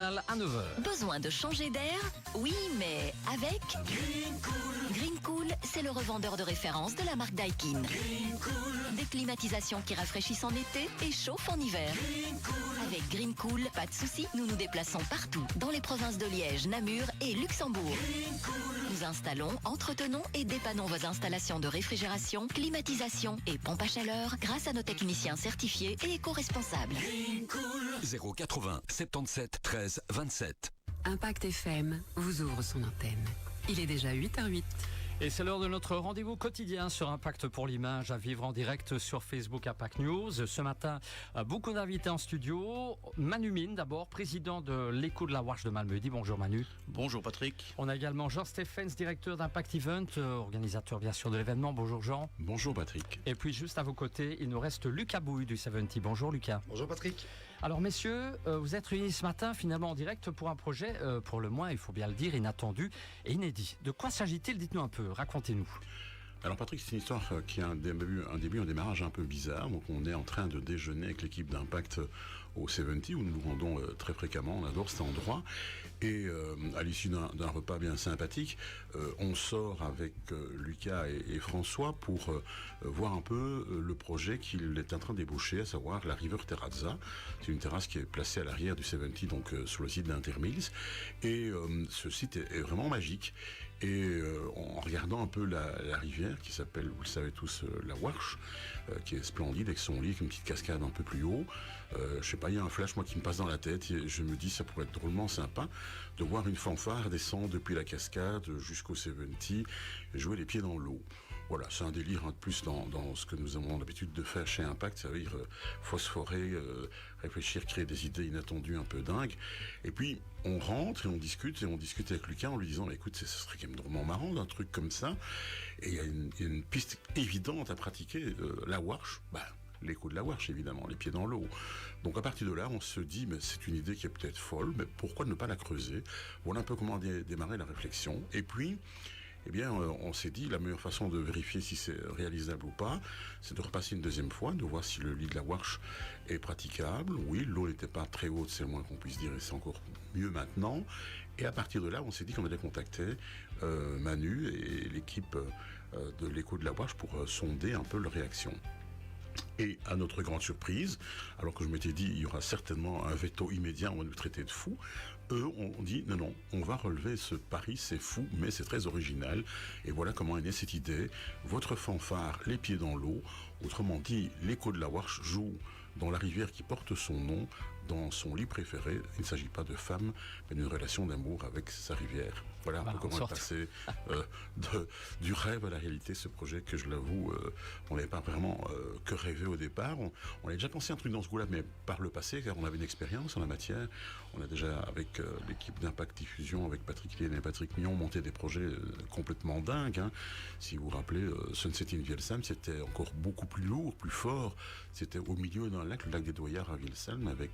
matinale à 9 h. Besoin de changer d'air? Oui, mais avec Green Cool, c'est le revendeur de référence de la marque Daikin. Des climatisations qui rafraîchissent en été et chauffent en hiver. Avec Green Cool, pas de soucis, nous nous déplaçons partout, dans les provinces de Liège, Namur et Luxembourg. Nous installons, entretenons et dépannons vos installations de réfrigération, climatisation et pompe à chaleur grâce à nos techniciens certifiés et éco-responsables. 080 77 13 27. Impact FM vous ouvre son antenne. Il est déjà 8h08. Et c'est l'heure de notre rendez-vous quotidien sur Impact pour l'image à vivre en direct sur Facebook Impact News. Ce matin, beaucoup d'invités en studio. Manu Mine d'abord, président de l'Écho de la Warche de Malmö. Bonjour Manu. Bonjour Patrick. On a également Jean Stephens, directeur d'Impact Event, organisateur bien sûr de l'événement. Bonjour Jean. Bonjour Patrick. Et puis juste à vos côtés, il nous reste Lucas Bouille du 70. Bonjour Lucas. Bonjour Patrick. Alors messieurs, vous êtes réunis ce matin finalement en direct pour un projet, pour le moins, il faut bien le dire, inattendu et inédit. De quoi s'agit-il? Dites-nous un peu, racontez-nous. Alors Patrick, c'est une histoire qui a un démarrage un peu bizarre. Donc on est en train de déjeuner avec l'équipe d'Impact au 70 où nous nous rendons très fréquemment. On adore cet endroit. Et à l'issue d'un repas bien sympathique, on sort avec Lucas et François pour voir un peu le projet qu'il est en train d'ébaucher, à savoir la River Terrazza. C'est une terrasse qui est placée à l'arrière du 70, donc sur le site d'Intermills. Et ce site est vraiment magique. Et en regardant un peu la rivière, qui s'appelle, vous le savez tous, la Warche, qui est splendide avec son lit, avec une petite cascade un peu plus haut. Je sais pas, il y a un flash moi qui me passe dans la tête et je me dis ça pourrait être drôlement sympa de voir une fanfare descendre depuis la cascade jusqu'au 70 et jouer les pieds dans l'eau. Voilà, c'est un délire de plus dans ce que nous avons l'habitude de faire chez Impact, ça veut dire phosphorer, réfléchir, créer des idées inattendues un peu dingues. Et puis on rentre et on discute avec Lucas en lui disant écoute, ce serait quand même drôlement marrant d'un truc comme ça. Et il y a une piste évidente à pratiquer, la Warche, l'écho de la Warche évidemment, les pieds dans l'eau. Donc à partir de là, on se dit, mais c'est une idée qui est peut-être folle, mais pourquoi ne pas la creuser? Voilà un peu comment démarrer la réflexion. Et puis, eh bien, on s'est dit, la meilleure façon de vérifier si c'est réalisable ou pas, c'est de repasser une deuxième fois, de voir si le lit de la Warche est praticable. Oui, l'eau n'était pas très haute, c'est le moins qu'on puisse dire, et c'est encore mieux maintenant. Et à partir de là, on s'est dit qu'on allait contacter Manu et l'équipe de l'Écho de la Warche pour sonder un peu leur réaction. Et à notre grande surprise, alors que je m'étais dit il y aura certainement un veto immédiat, on va nous traiter de fous, eux ont dit non, on va relever ce pari, c'est fou, mais c'est très original. Et voilà comment est née cette idée. Votre fanfare, les pieds dans l'eau, autrement dit, l'Écho de la Warche joue dans la rivière qui porte son nom, dans son lit préféré. Il ne s'agit pas de femme, mais d'une relation d'amour avec sa rivière. Voilà un peu comment est passé du rêve à la réalité, ce projet que, je l'avoue, on n'avait pas vraiment que rêvé au départ. On avait déjà pensé un truc dans ce goût-là, mais par le passé, car on avait une expérience en la matière. On a déjà, avec l'équipe d'Impact Diffusion, avec Patrick Lien et Patrick Mignon, monté des projets complètement dingues. Hein. Si vous vous rappelez, Sunset in Vielsalm, c'était encore beaucoup plus lourd, plus fort. C'était au milieu d'un lac, le lac des Doyards à Vielsalm, avec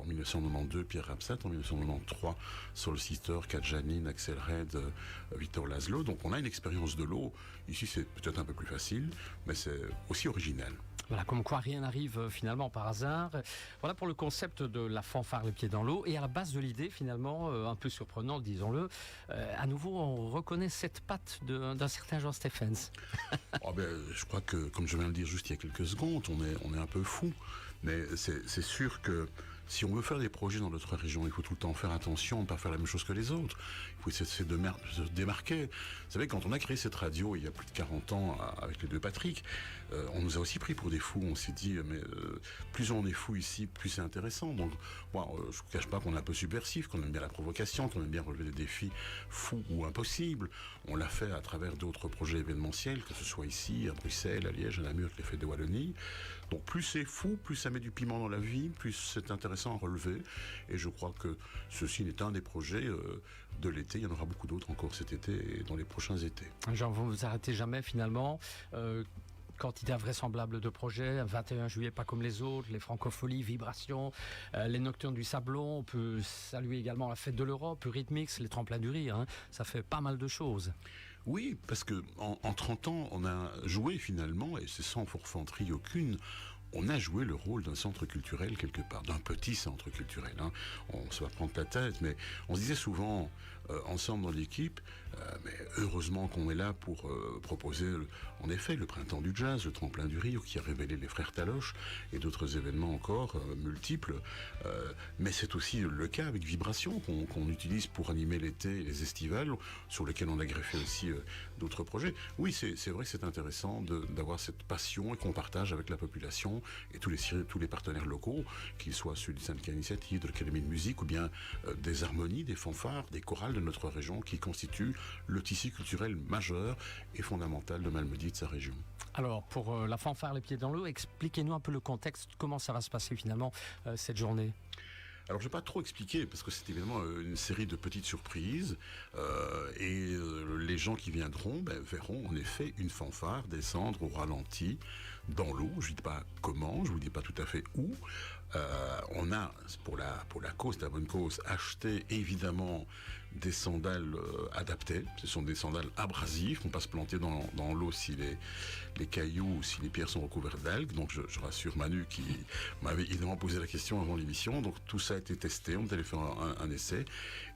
en 1992 Pierre Rapsat, en 1993 Solicitor, Kat Janine, Axel Red, Victor Laszlo. Donc on a une expérience de l'eau. Ici c'est peut-être un peu plus facile, mais c'est aussi original. Voilà, comme quoi rien n'arrive finalement par hasard. Voilà pour le concept de la fanfare les pieds dans l'eau. Et à la base de l'idée, finalement, un peu surprenante, disons-le, à nouveau, on reconnaît cette patte d'un certain Jean Stephens. Je crois que, comme je viens de le dire juste il y a quelques secondes, on est un peu fou. Mais c'est sûr que si on veut faire des projets dans notre région, il faut tout le temps faire attention, ne pas faire la même chose que les autres. Il faut essayer de se démarquer. Vous savez, quand on a créé cette radio il y a plus de 40 ans avec les deux Patrick, on nous a aussi pris pour des fous. On s'est dit, mais plus on est fou ici, plus c'est intéressant. Donc, je ne vous cache pas qu'on est un peu subversif, qu'on aime bien la provocation, qu'on aime bien relever des défis fous ou impossibles. On l'a fait à travers d'autres projets événementiels, que ce soit ici, à Bruxelles, à Liège, à Namur, avec les Fêtes de Wallonie. Donc, plus c'est fou, plus ça met du piment dans la vie, plus c'est intéressant à relever. Et je crois que ceci n'est un des projets de l'été. Il y en aura beaucoup d'autres encore cet été et dans les prochains étés. Jean, vous ne vous arrêtez jamais finalement. Quantité invraisemblable de projets, 21 juillet pas comme les autres, les francopholies, vibrations, les nocturnes du Sablon, on peut saluer également la fête de l'Europe, Eurythmics, les tremplins du rire, hein. Ça fait pas mal de choses. Oui, parce que en 30 ans, on a joué finalement, et c'est sans forfanterie aucune, on a joué le rôle d'un centre culturel quelque part, d'un petit centre culturel. Hein. On se va prendre la tête, mais on se disait souvent ensemble dans l'équipe, mais heureusement qu'on est là pour proposer, en effet, le printemps du jazz, le tremplin du Rio qui a révélé les frères Taloche et d'autres événements encore multiples. Mais c'est aussi le cas avec Vibration qu'on utilise pour animer l'été et les estivales, sur lesquels on a greffé aussi d'autres projets. Oui, c'est vrai que c'est intéressant d'avoir cette passion et qu'on partage avec la population et tous les partenaires locaux, qu'ils soient ceux du syndicat initiative, de l'Académie de musique ou bien des harmonies, des fanfares, des chorales de notre région qui constituent le tissu culturel majeur et fondamental de Malmedy et de sa région. Alors, pour la fanfare Les Pieds dans l'eau, expliquez-nous un peu le contexte, comment ça va se passer finalement cette journée. Alors, je ne vais pas trop expliquer, parce que c'est évidemment une série de petites surprises, les gens qui viendront verront en effet une fanfare descendre au ralenti dans l'eau. Je ne vous dis pas comment, je ne vous dis pas tout à fait où. On a, pour la cause, la bonne cause, acheté évidemment des sandales adaptées. Ce sont des sandales abrasives. On ne peut pas se planter dans l'eau si les cailloux ou si les pierres sont recouvertes d'algues. Donc je rassure Manu qui m'avait évidemment posé la question avant l'émission. Donc tout ça a été testé. On est allé faire un essai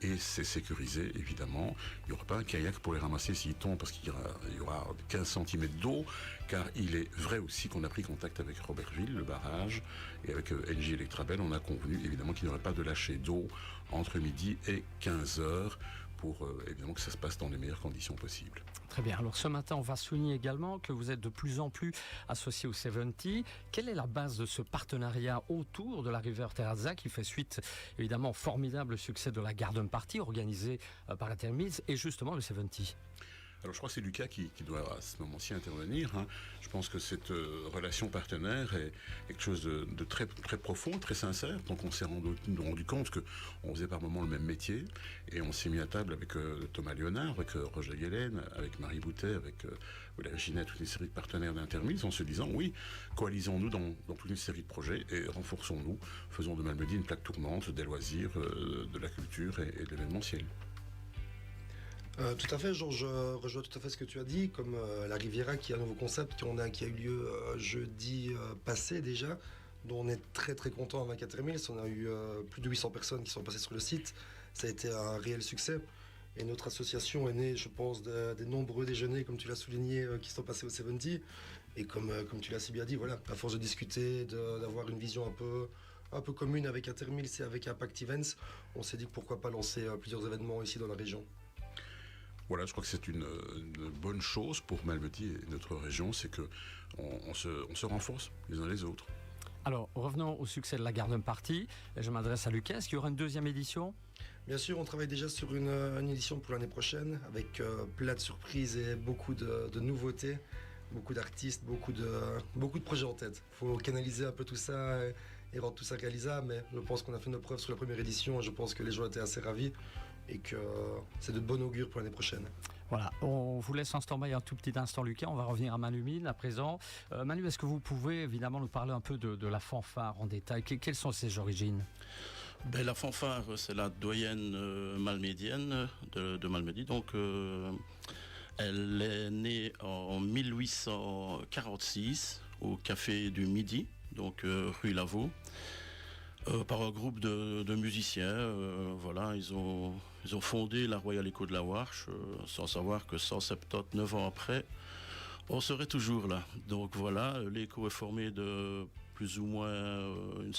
et c'est sécurisé évidemment. Il n'y aura pas un kayak pour les ramasser s'ils tombent parce qu'il y aura 15 cm d'eau. Car il est vrai aussi qu'on a pris contact avec Robertville, le barrage, et avec NJ Electrabel. On a convenu évidemment qu'il n'y aurait pas de lâcher d'eau entre midi et 15h pour évidemment que ça se passe dans les meilleures conditions possibles. Très bien. Alors ce matin, on va souligner également que vous êtes de plus en plus associé au 70. Quelle est la base de ce partenariat autour de la River Terrazza qui fait suite évidemment au formidable succès de la Garden Party organisée par la Termise et justement le 70? Alors je crois que c'est Lucas qui doit à ce moment-ci intervenir. Hein. Je pense que cette relation partenaire est quelque chose de très, très profond, très sincère. Donc on s'est rendu compte qu'on faisait par moments le même métier. Et on s'est mis à table avec Thomas Léonard, avec Roger Guélène, avec Marie Boutet, avec Valérie Ginet, toute une série de partenaires d'Intermise, en se disant oui, coalisons-nous dans toute une série de projets et renforçons-nous. Faisons de Malmedy une plaque tournante des loisirs, de la culture et de l'événementiel. Tout à fait, Georges, je rejoins tout à fait ce que tu as dit, comme la Riviera qui est un nouveau concept qui a eu lieu jeudi passé déjà, dont on est très très content avec Catermills. On a eu plus de 800 personnes qui sont passées sur le site, ça a été un réel succès. Et notre association est née, je pense, des nombreux déjeuners, comme tu l'as souligné, qui sont passés au 70. Et comme tu l'as si bien dit, voilà, à force de discuter, d'avoir une vision un peu commune avec Catermills et avec Impact Events, on s'est dit que pourquoi pas lancer plusieurs événements ici dans la région. Voilà, je crois que c'est une bonne chose pour Malmedy et notre région, c'est qu'on se renforce les uns les autres. Alors, revenons au succès de la Garden Party. Je m'adresse à Lucas. Est-ce qu'il y aura une deuxième édition ? Bien sûr, on travaille déjà sur une édition pour l'année prochaine, avec plein de surprises et beaucoup de nouveautés, beaucoup d'artistes, beaucoup de projets en tête. Il faut canaliser un peu tout ça et rendre tout ça réalisable, mais je pense qu'on a fait nos preuves sur la première édition et je pense que les gens étaient assez ravis. Et que c'est de bon augure pour l'année prochaine. Voilà, on vous laisse en stand-by un tout petit instant, Lucas. On va revenir à Manu Mine à présent. Manu, est-ce que vous pouvez évidemment nous parler un peu de la fanfare en détail ? Quelles sont ses origines ? La fanfare, c'est la doyenne malmédienne de Malmedy. Donc, elle est née en 1846 au Café du Midi, donc rue Lavaux. Par un groupe de musiciens, voilà, ils ont fondé la Royal Echo de la Warche, sans savoir que 179 ans après, on serait toujours là. Donc voilà, l'Echo est formé de plus ou moins une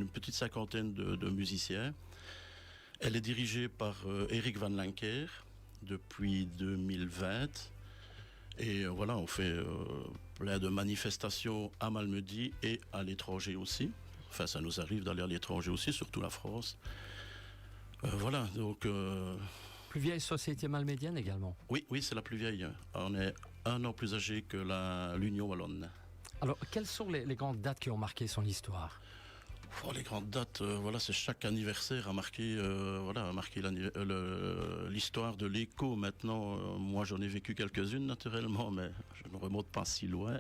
petite cinquantaine de musiciens. Elle est dirigée par Eric Van Lanker depuis 2020. Et voilà, on fait plein de manifestations à Malmedy et à l'étranger aussi. Enfin, ça nous arrive d'aller à l'étranger aussi, surtout la France. Voilà, donc... Plus vieille société malmédienne également. Oui, c'est la plus vieille. On est 1 an plus âgé que l'Union Wallonne. Alors, quelles sont les grandes dates qui ont marqué son histoire ? Les grandes dates, voilà, c'est chaque anniversaire a marqué l'histoire de l'Echo. Maintenant, moi, j'en ai vécu quelques-unes naturellement, mais je ne remonte pas si loin.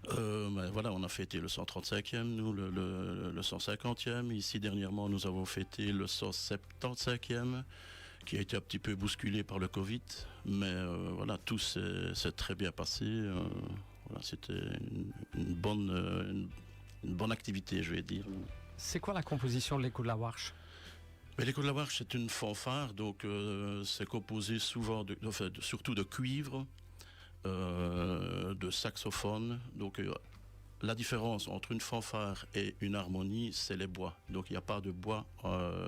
Voilà, on a fêté le 135e, nous, le 150e. Ici, dernièrement, nous avons fêté le 175e, qui a été un petit peu bousculé par le Covid. Mais voilà, tout s'est très bien passé. Voilà, c'était une bonne activité, je vais dire. C'est quoi la composition de l'écho de la Warche? Mais l'écho de la Warche, c'est une fanfare, donc c'est composé souvent, surtout de cuivre, de saxophone. Donc la différence entre une fanfare et une harmonie, c'est les bois. Donc il n'y a pas de bois,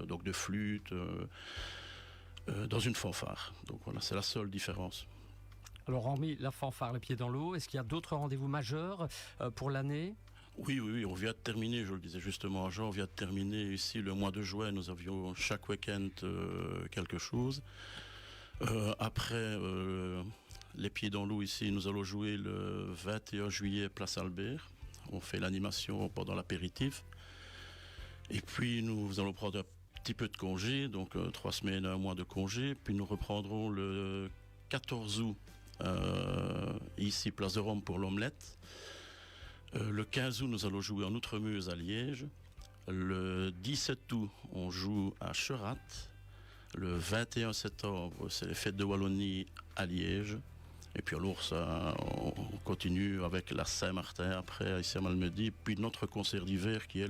donc de flûte dans une fanfare. Donc voilà, c'est la seule différence. Alors, hormis la fanfare, le pied dans l'eau, est-ce qu'il y a d'autres rendez-vous majeurs pour l'année? Oui, on vient de terminer, je le disais justement à Jean, on vient de terminer ici le mois de juin. Nous avions chaque week-end quelque chose. Après les pieds dans l'eau ici, nous allons jouer le 21 juillet Place Albert. On fait l'animation pendant l'apéritif. Et puis nous allons prendre un petit peu de congé, donc 3 semaines, 1 mois de congé. Puis nous reprendrons le 14 août ici Place de Rome pour l'omelette. Le 15 août, nous allons jouer en Outremeuse à Liège. Le 17 août, on joue à Cherat. Le 21 septembre, c'est les fêtes de Wallonie à Liège. Et puis alors, on continue avec la Saint-Martin après, ici à Malmedy. Puis notre concert d'hiver qui est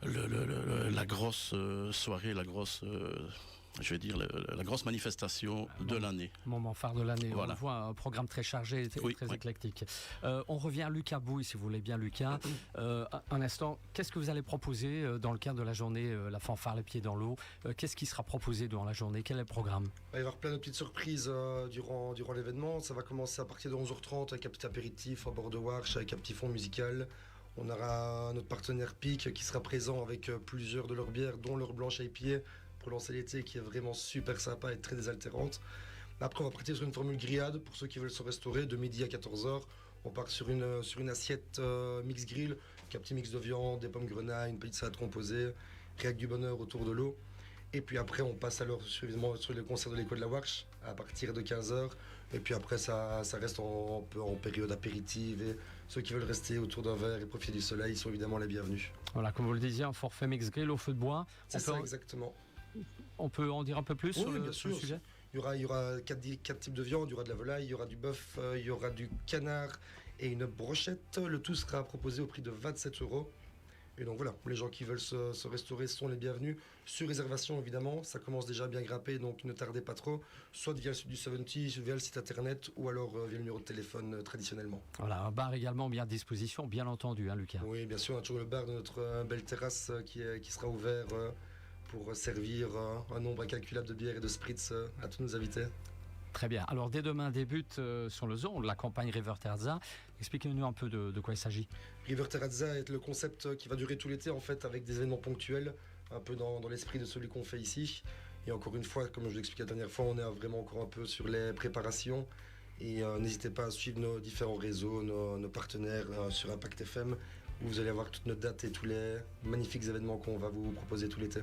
la grosse soirée, la grosse manifestation de l'année. Moment phare de l'année. Voilà. On voit un programme très chargé, très éclectique. On revient à Lucas Bouille, si vous voulez bien, Lucas. Un instant, qu'est-ce que vous allez proposer dans le cadre de la journée, la fanfare, les pieds dans l'eau? Qu'est-ce qui sera proposé durant la journée? Quel est le programme? Il va y avoir plein de petites surprises durant l'événement. Ça va commencer à partir de 11h30 avec un petit apéritif à bord de Warche, avec un petit fond musical. On aura notre partenaire Pic qui sera présent avec plusieurs de leurs bières, dont leur blanche IPA, pour lancer l'été, qui est vraiment super sympa et très désaltérante. Après, on va partir sur une formule grillade pour ceux qui veulent se restaurer de midi à 14h. On part sur une assiette mix grill, avec un petit mix de viande, des pommes grenailles, une petite salade composée, réac du bonheur autour de l'eau. Et puis après, on passe alors sur le concert de l'écho de la Warche à partir de 15h. Et puis après, ça reste en période apéritive. Et ceux qui veulent rester autour d'un verre et profiter du soleil sont évidemment les bienvenus. Voilà, comme vous le disiez, un forfait mix grill au feu de bois. C'est ça, exactement. On peut en dire un peu plus sur le sujet? Il y aura 4 types de viande, il y aura de la volaille, il y aura du bœuf, il y aura du canard et une brochette. Le tout sera proposé au prix de 27 €. Et donc voilà, les gens qui veulent se restaurer sont les bienvenus. Sur réservation évidemment, ça commence déjà à bien grimper, donc ne tardez pas trop. Soit via le site du 70, via le site internet ou alors via le numéro de téléphone traditionnellement. Voilà, un bar également bien à disposition, bien entendu, hein, Lucas? Oui, bien sûr, on a toujours le bar de notre belle terrasse qui sera ouvert pour servir un nombre incalculable de bières et de spritz à tous nos invités. Très bien. Alors, dès demain débute sur le Zone la campagne River Terrazza. Expliquez-nous un peu de quoi il s'agit. River Terrazza est le concept qui va durer tout l'été, en fait, avec des événements ponctuels, un peu dans l'esprit de celui qu'on fait ici. Et encore une fois, comme je l'expliquais la dernière fois, on est vraiment encore un peu sur les préparations. Et n'hésitez pas à suivre nos différents réseaux, nos partenaires sur Impact FM, où vous allez avoir toutes nos dates et tous les magnifiques événements qu'on va vous proposer tout l'été.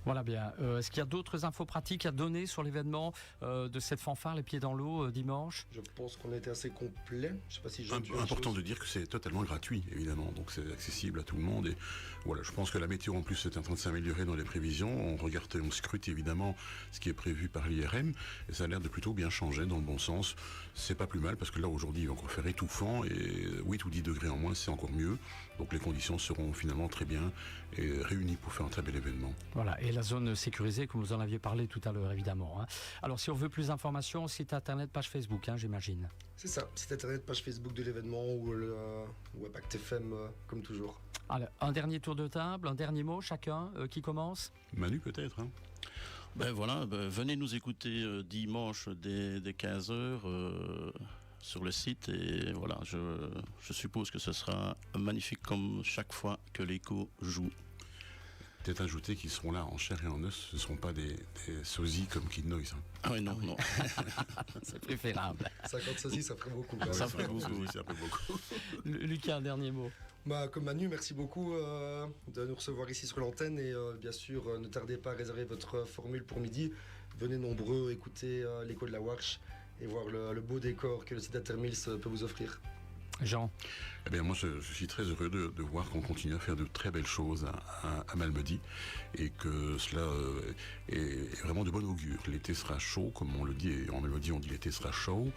Voilà bien. Est-ce qu'il y a d'autres infos pratiques à donner sur l'événement de cette fanfare, les pieds dans l'eau, dimanche? Je pense qu'on a été assez complet. Je sais pas si important de dire que c'est totalement gratuit, évidemment. Donc c'est accessible à tout le monde. Et voilà, je pense que la météo en plus est en train de s'améliorer dans les prévisions. On scrute évidemment ce qui est prévu par l'IRM. Et ça a l'air de plutôt bien changer dans le bon sens. C'est pas plus mal parce que là aujourd'hui il va encore faire étouffant. Et 8 ou 10 degrés en moins, c'est encore mieux. Donc les conditions seront finalement très bien et réunies pour faire un très bel événement. Voilà, et la zone sécurisée, comme vous en aviez parlé tout à l'heure, évidemment. Hein. Alors, si on veut plus d'informations, site internet, page Facebook, hein, j'imagine. C'est ça, site internet, page Facebook de l'événement ou Impact FM, comme toujours. Alors, un dernier tour de table, un dernier mot, chacun, qui commence? Manu, peut-être, hein. Venez nous écouter dimanche dès 15h sur le site et voilà, je suppose que ce sera magnifique comme chaque fois que l'écho joue. Peut-être ajouter qu'ils seront là en chair et en os, ce ne seront pas des sosies comme Kid Noise. Hein. Ah oui, non. C'est préférable. 50 sosies, ça ferait beaucoup. Ça ferait beaucoup. Lucas, un dernier mot. Comme Manu, merci beaucoup de nous recevoir ici sur l'antenne et bien sûr, ne tardez pas à réserver votre formule pour midi. Venez nombreux écouter l'écho de la Warche et voir le beau décor que le site Intermills peut vous offrir. Jean. Eh bien, moi, je suis très heureux de voir qu'on continue à faire de très belles choses à Malmedy et que cela est vraiment de bon augure. L'été sera chaud, comme on le dit, et en Malmedy, on dit l'été sera chaud.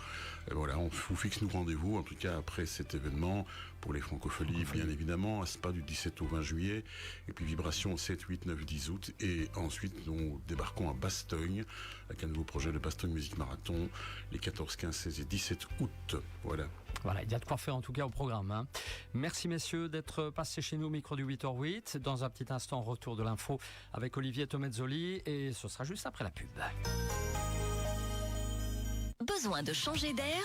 Et voilà, on vous fixe nous rendez-vous, en tout cas après cet événement, pour les francopholies, bien évidemment, à Spa du 17 au 20 juillet, et puis Vibration 7, 8, 9, 10 août, et ensuite nous débarquons à Bastogne, avec un nouveau projet de Bastogne Musique Marathon, les 14, 15, 16 et 17 août. Voilà. Voilà, il y a de quoi faire en tout cas au programme. Hein. Merci messieurs d'être passés chez nous au micro du 8h08. Dans un petit instant, retour de l'info avec Olivier Tomezzoli et ce sera juste après la pub. Besoin de changer d'air ?